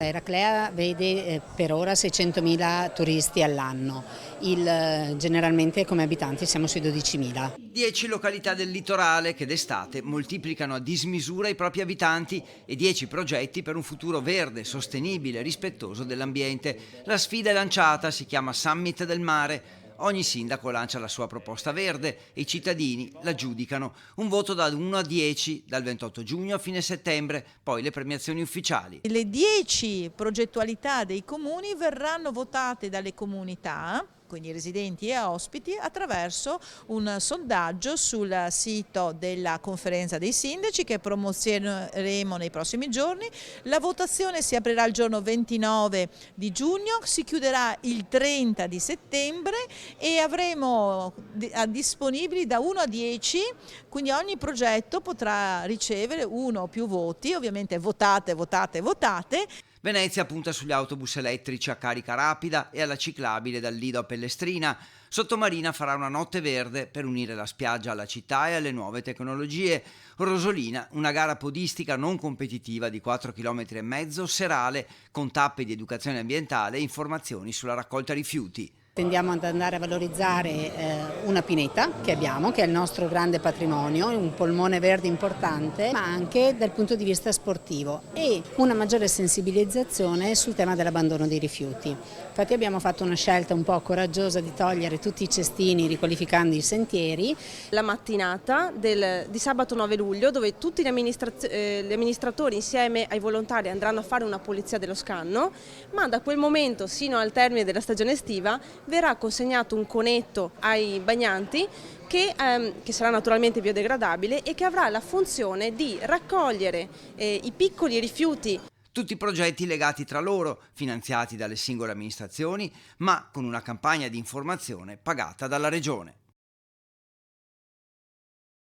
Eraclea vede per ora 600.000 turisti all'anno, generalmente come abitanti siamo sui 12.000. 10 località del litorale che d'estate moltiplicano a dismisura i propri abitanti e 10 progetti per un futuro verde, sostenibile, rispettoso dell'ambiente. La sfida è lanciata, si chiama Summit del Mare. Ogni sindaco lancia la sua proposta verde e i cittadini la giudicano. Un voto da 1 a 10 dal 28 giugno a fine settembre, poi le premiazioni ufficiali. Le 10 progettualità dei comuni verranno votate dalle comunità, quindi residenti e ospiti, attraverso un sondaggio sul sito della conferenza dei sindaci che promozioneremo nei prossimi giorni. La votazione si aprirà il giorno 29 di giugno, si chiuderà il 30 di settembre e avremo disponibili da 1 a 10, quindi ogni progetto potrà ricevere uno o più voti, ovviamente votate. Venezia punta sugli autobus elettrici a carica rapida e alla ciclabile dal Lido a Pellestrina. Sottomarina farà una notte verde per unire la spiaggia alla città e alle nuove tecnologie. Rosolina, una gara podistica non competitiva di 4,5 km serale con tappe di educazione ambientale e informazioni sulla raccolta rifiuti. Tendiamo ad andare a valorizzare una pineta che abbiamo, che è il nostro grande patrimonio, un polmone verde importante, ma anche dal punto di vista sportivo e una maggiore sensibilizzazione sul tema dell'abbandono dei rifiuti. Infatti abbiamo fatto una scelta un po' coraggiosa di togliere tutti i cestini riqualificando i sentieri. La mattinata di sabato 9 luglio, dove tutti gli amministratori insieme ai volontari andranno a fare una pulizia dello scanno, ma da quel momento sino al termine della stagione estiva verrà consegnato un conetto ai bagnanti che sarà naturalmente biodegradabile e che avrà la funzione di raccogliere i piccoli rifiuti. Tutti progetti legati tra loro, finanziati dalle singole amministrazioni, ma con una campagna di informazione pagata dalla Regione.